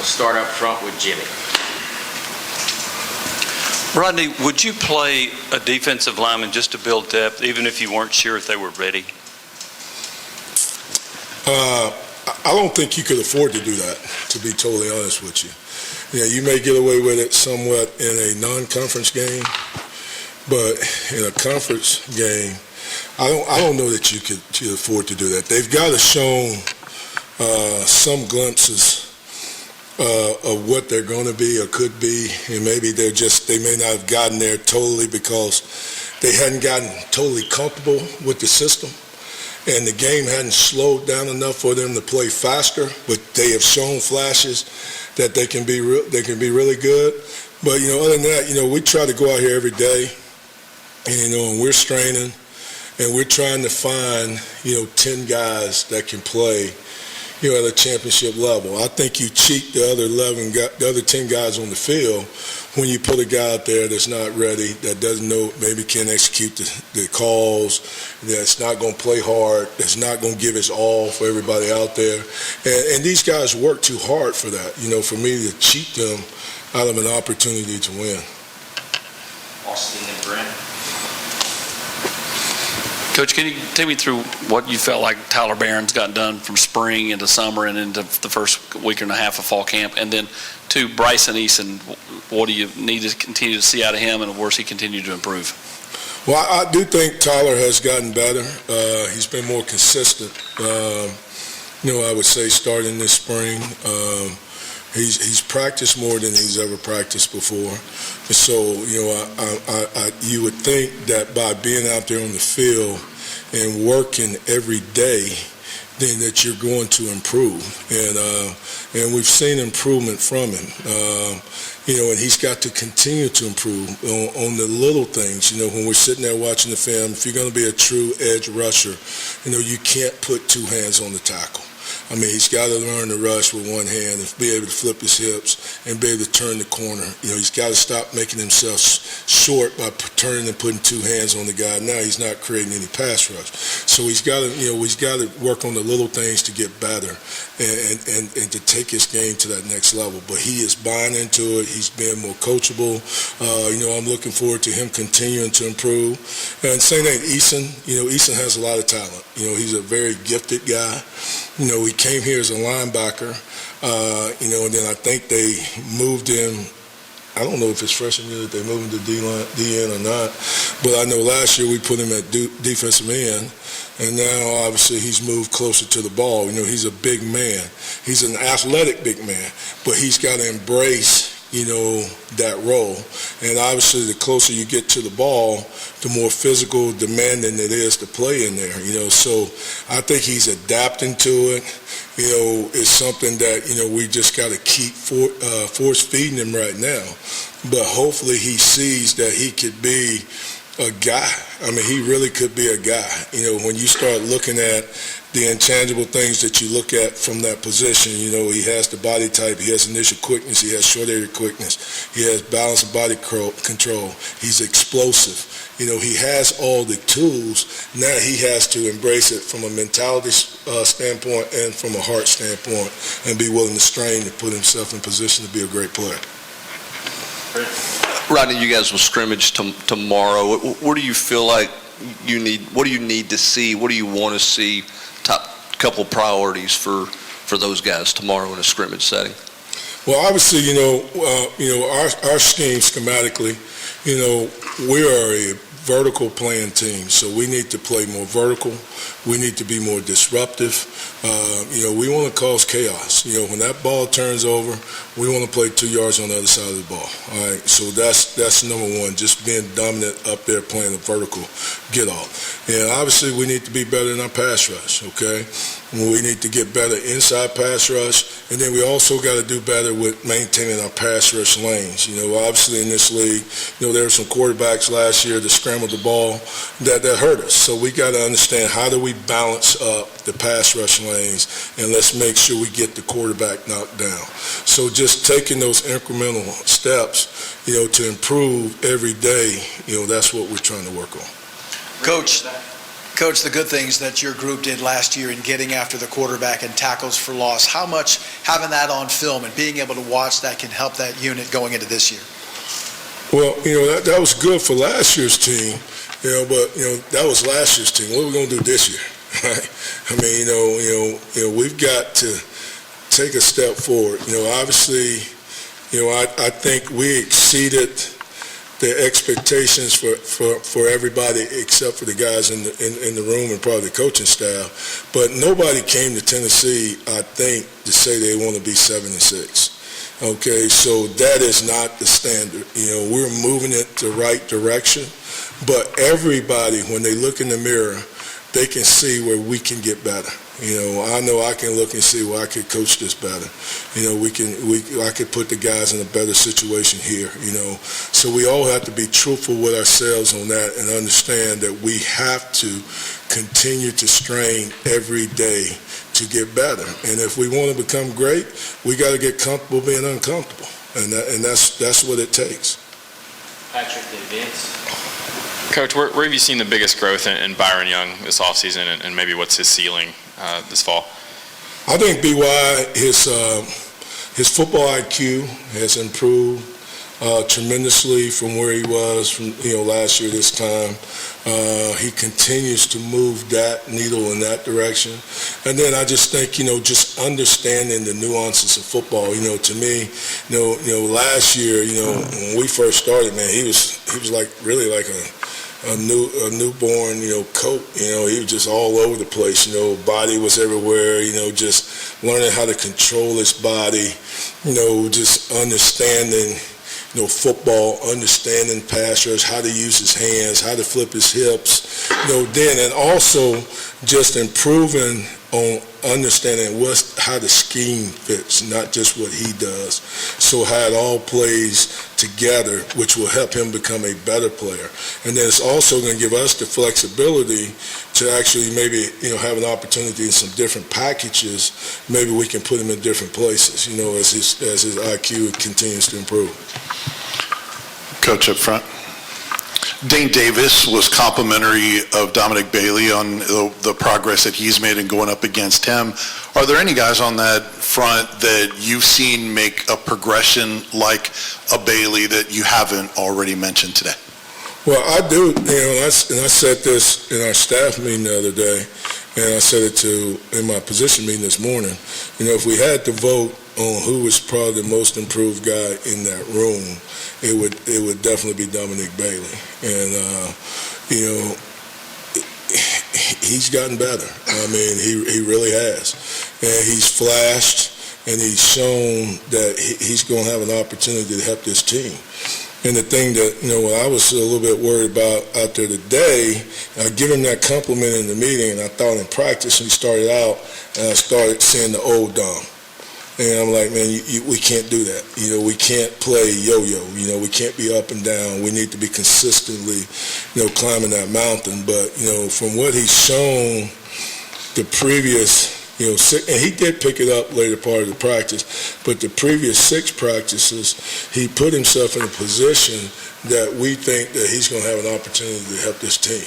We'll start up front with Jimmy. Rodney, would you play a defensive lineman just to build depth, even if you weren't sure if they were ready? I don't think you could afford to do that, to be totally honest with you. Yeah, you may get away with it somewhat in a non-conference game, but in a conference game, I don't know that you could afford to do that. They've got to show some glimpses of what they're going to be or could be, and maybe they may not have gotten there totally because they hadn't gotten totally comfortable with the system, and the game hadn't slowed down enough for them to play faster. But they have shown flashes that they can be really good. But other than that, we try to go out here every day, and we're straining, and we're trying to find 10 guys that can play at a championship level. I think you cheat the other 10 guys on the field when you put a guy out there that's not ready, that doesn't know, maybe can't execute the calls, that's not going to play hard, that's not going to give his all for everybody out there. And these guys work too hard for that, for me to cheat them out of an opportunity to win. Austin and Brent. Coach, can you take me through what you felt like Tyler Barron's got done from spring into summer and into the first week and a half of fall camp? And then to Bryson Easton, what do you need to continue to see out of him, and where's he continue to improve? Well, I do think Tyler has gotten better. He's been more consistent. I would say starting this spring. He's practiced more than he's ever practiced before. And so, you would think that by being out there on the field and working every day, then that you're going to improve. And we've seen improvement from him. And he's got to continue to improve on the little things. When we're sitting there watching the film, if you're going to be a true edge rusher, you can't put two hands on the tackle. I mean, he's got to learn to rush with one hand and be able to flip his hips and be able to turn the corner. He's got to stop making himself short by turning and putting two hands on the guy. Now he's not creating any pass rush. So he's got to work on the little things to get better and to take his game to that next level. But he is buying into it. He's being more coachable. I'm looking forward to him continuing to improve. And same thing, Easton. Easton has a lot of talent. He's a very gifted guy. He came here as a linebacker, and then I think they moved him. I don't know if it's freshman year that they moved him to DN or not, but I know last year we put him at defensive end, and now obviously he's moved closer to the ball. He's a big man. He's an athletic big man, but he's got to embrace that role. And obviously the closer you get to the ball, the more physical, demanding it is to play in there, So I think he's adapting to it. It's something that, we just got to keep force feeding him right now. But hopefully he sees that he could be a guy. I mean, he really could be a guy. When you start looking at the intangible things that you look at from that position, he has the body type, he has initial quickness, he has short area quickness, he has balance of body control, he's explosive. He has all the tools. Now he has to embrace it from a mentality standpoint and from a heart standpoint and be willing to strain to put himself in position to be a great player. Rodney, you guys will scrimmage tomorrow. What do you feel like you need? What do you need to see? What do you want to see? Top couple priorities for those guys tomorrow in a scrimmage setting. Well, obviously, our scheme schematically, we are a vertical playing team, so we need to play more vertical. We need to be more disruptive. We want to cause chaos. When that ball turns over, we want to play 2 yards on the other side of the ball. All right, so that's number one, just being dominant up there playing a vertical get off. And obviously we need to be better in our pass rush, okay? We need to get better inside pass rush, and then we also got to do better with maintaining our pass rush lanes. Obviously in this league, there were some quarterbacks last year that scrambled the ball that hurt us. So we got to understand, how do we balance up the pass rush lanes, and let's make sure we get the quarterback knocked down. So just taking those incremental steps, to improve every day, that's what we're trying to work on. Coach, Coach, the good things that your group did last year in getting after the quarterback and tackles for loss, how much having that on film and being able to watch that can help that unit going into this year? Well, that was good for last year's team, but, that was last year's team. What are we going to do this year? Right? I mean, we've got to take a step forward. Obviously, I think we exceeded the expectations for everybody except for the guys in the room and probably the coaching staff. But nobody came to Tennessee, I think, to say they want to be 7-6. Okay, so that is not the standard. We're moving it the right direction. But everybody, when they look in the mirror, they can see where we can get better. I know I can look and see where I could coach this better. I could put the guys in a better situation here. So we all have to be truthful with ourselves on that and understand that we have to continue to strain every day to get better. And if we want to become great, we got to get comfortable being uncomfortable, and that's what it takes. Patrick and Vince. Coach, where have you seen the biggest growth in Byron Young this offseason, and maybe what's his ceiling this fall? I think BY, his football IQ has improved tremendously from where he was from last year this time. He continues to move that needle in that direction. And then I just think, just understanding the nuances of football. To me, last year, when we first started, man, he was like really like a newborn, coat. He was just all over the place. Body was everywhere. Just learning how to control his body. Just understanding football, understanding pass rush, how to use his hands, how to flip his hips, and also just improving on understanding how the scheme fits, not just what he does. So how it all plays together, which will help him become a better player. And then it's also going to give us the flexibility to actually maybe, have an opportunity in some different packages. Maybe we can put him in different places, as his IQ continues to improve. Coach up front. Dane Davis was complimentary of Dominique Bailey on the progress that he's made in going up against him. Are there any guys on that front that you've seen make a progression like a Bailey that you haven't already mentioned today? Well, I do, and I said this in our staff meeting the other day, and I said it in my position meeting this morning. If we had to vote on who was probably the most improved guy in that room, it would definitely be Dominique Bailey. And, he's gotten better. I mean, he really has. And he's flashed, and he's shown that he's going to have an opportunity to help this team. And the thing that, I was a little bit worried about out there today, I give him that compliment in the meeting, and I thought in practice when he started out, and I started seeing the old Dom. And I'm like, man, we can't do that. We can't play yo-yo. We can't be up and down. We need to be consistently, climbing that mountain. But, from what he's shown the previous, and he did pick it up later part of the practice, but the previous 6 practices, he put himself in a position that we think that he's going to have an opportunity to help this team.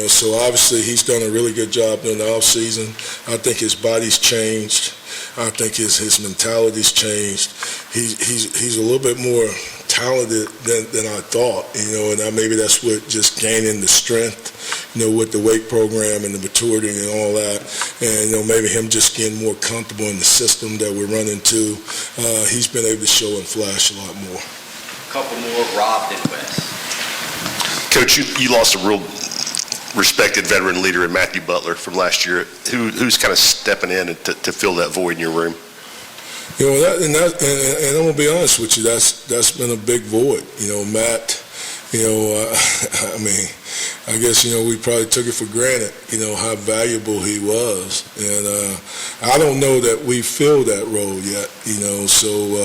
So obviously he's done a really good job during the offseason. I think his body's changed. I think his mentality's changed. He's a little bit more talented than I thought, and maybe that's what just gaining the strength, with the weight program and the maturity and all that, and maybe him just getting more comfortable in the system that we're running to. He's been able to show and flash a lot more. A couple more, Rob and West. Coach, you lost a real respected veteran leader in Matthew Butler from last year. Who's kind of stepping in to fill that void in your room? And I'm gonna be honest with you. That's been a big void. Matt. I mean, I guess we probably took it for granted. How valuable he was, and I don't know that we filled that role yet. So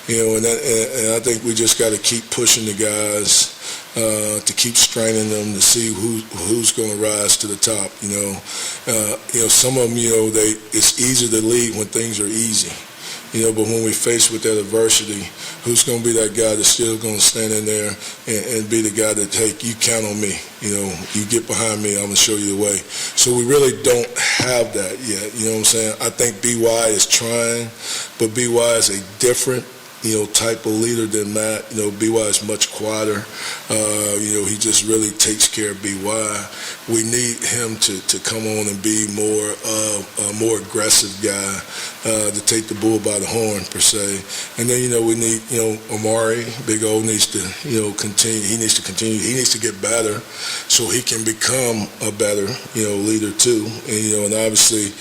and I think we just got to keep pushing the guys. To keep straining them to see who's going to rise to the top. Some of them, it's easy to lead when things are easy. But when we're faced with that adversity, who's going to be that guy that's still going to stand in there and be the guy that, hey, you count on me. You get behind me, I'm going to show you the way. So we really don't have that yet. You know what I'm saying? I think BY is trying, but BY is a different type of leader than Matt. BY is much quieter. He just really takes care of BY. We need him to come on and be a more aggressive guy, to take the bull by the horn, per se. And then, we need, Amari, Big O needs to, continue. He needs to continue. He needs to get better so he can become a better, leader too. And obviously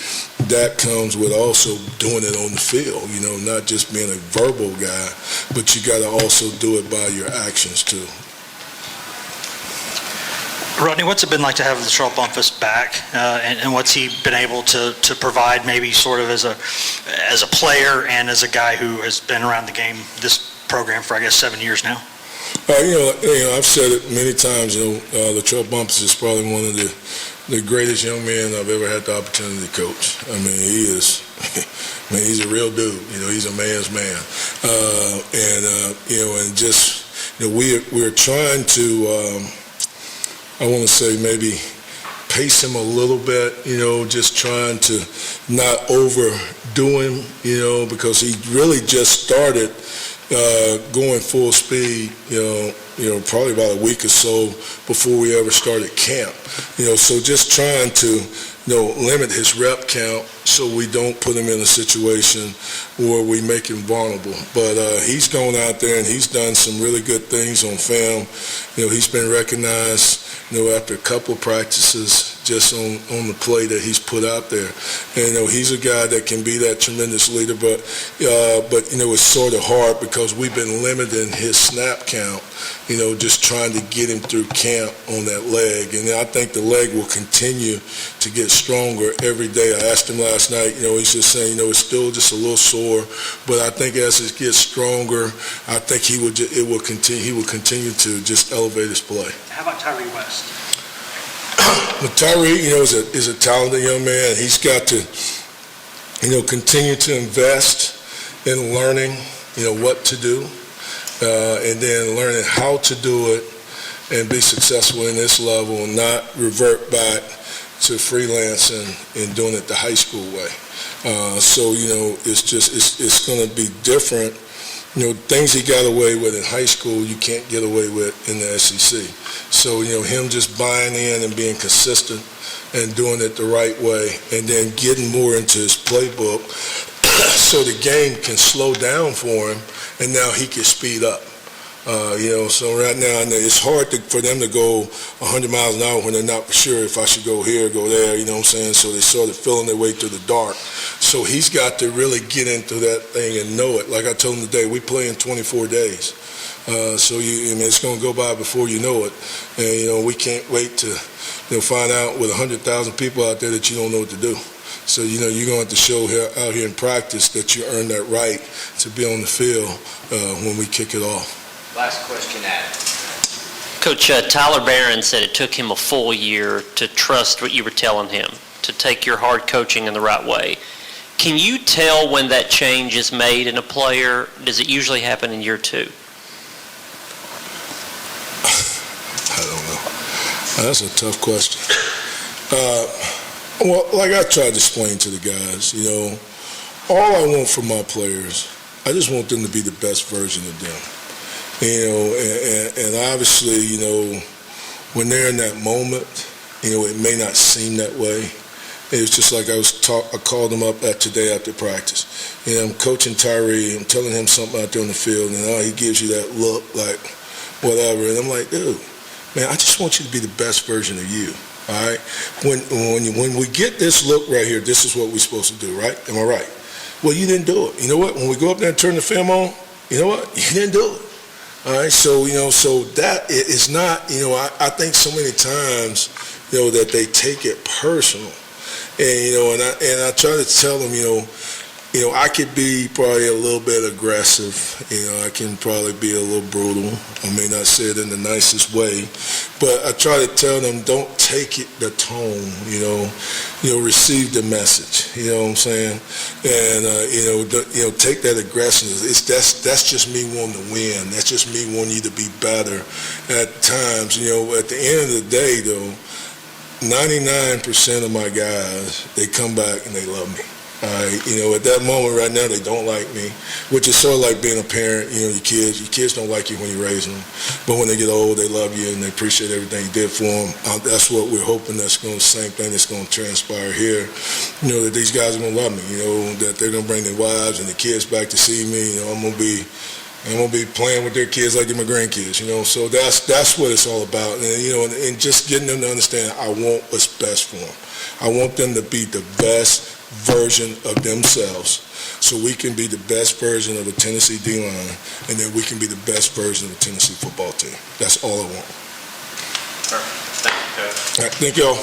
that comes with also doing it on the field, not just being a verbal guy, but you got to also do it by your actions too. Rodney, what's it been like to have Latrell Bumpus back, and what's he been able to provide, maybe sort of as a player and as a guy who has been around the game, this program, for I guess 7 years now? I've said it many times. Latrell Bumpus is probably one of the greatest young men I've ever had the opportunity to coach. I mean, he is. He's a real dude. He's a man's man. And just we're trying to. I want to say maybe pace him a little bit, just trying to not overdo him, because he really just started going full speed, probably about a week or so before we ever started camp. So just trying to, limit his rep count so we don't put him in a situation where we make him vulnerable. But he's gone out there and he's done some really good things on film. He's been recognized, after a couple practices just on the play that he's put out there. And, he's a guy that can be that tremendous leader, but it's sort of hard because we've been limiting his snap count, just trying to get him through camp on that leg. And I think the leg will continue to get stronger every day. I asked him last night, he's just saying, it's still just a little sore, but I think as it gets stronger, I think he will continue to just elevate his play. How about Tyree West? But Tyree, is a talented young man. He's got to, continue to invest in learning, what to do, and then learning how to do it and be successful in this level and not revert back to freelancing and doing it the high school way. So, it's going to be different. Things he got away with in high school, you can't get away with in the SEC. So, him just buying in and being consistent and doing it the right way and then getting more into his playbook so the game can slow down for him and now he can speed up. So right now it's hard for them to go 100 miles an hour when they're not sure if I should go here or go there, So they're sort of feeling their way through the dark. So he's got to really get into that thing and know it. Like I told him today, we play in 24 days. So it's going to go by before you know it. And, we can't wait to find out with 100,000 people out there that you don't know what to do. So, you're going to have to show out here in practice that you earn that right to be on the field when we kick it off. Last question, Adam. Coach, Tyler Barron said it took him a full year to trust what you were telling him, to take your hard coaching in the right way. Can you tell when that change is made in a player? Does it usually happen in year two? I don't know. That's a tough question. Well, like I tried to explain to the guys, all I want from my players, I just want them to be the best version of them. And obviously, when they're in that moment, it may not seem that way. It was just like I called him up today after practice. I'm coaching Tyree, I'm telling him something out there on the field, and he gives you that look like whatever. And I'm like, dude, man, I just want you to be the best version of you. All right? When we get this look right here, this is what we're supposed to do, right? Am I right? Well, you didn't do it. You know what? When we go up there and turn the film on, you know what? You didn't do it. All right, so, so that is not, I think so many times, that they take it personal. And, and I try to tell them, I could be probably a little bit aggressive. I can probably be a little brutal. I may not say it in the nicest way, but I try to tell them, don't take it the tone, receive the message, you know what I'm saying? And, take that aggression. That's just me wanting to win. That's just me wanting you to be better at times. At the end of the day, though, 99% of my guys, they come back and they love me. At that moment right now, they don't like me, which is sort of like being a parent. Your kids don't like you when you raise them, but when they get old, they love you and they appreciate everything you did for them. That's what we're hoping that's going to, same thing that's going to transpire here. That these guys are going to love me. That they're going to bring their wives and the kids back to see me. I'm going to be playing with their kids like they're my grandkids. So that's what it's all about. And just getting them to understand, I want what's best for them. I want them to be the best version of themselves, so we can be the best version of the Tennessee D-line, and then we can be the best version of the Tennessee football team. That's all I want. Perfect. Thank you, Coach. All right, thank y'all.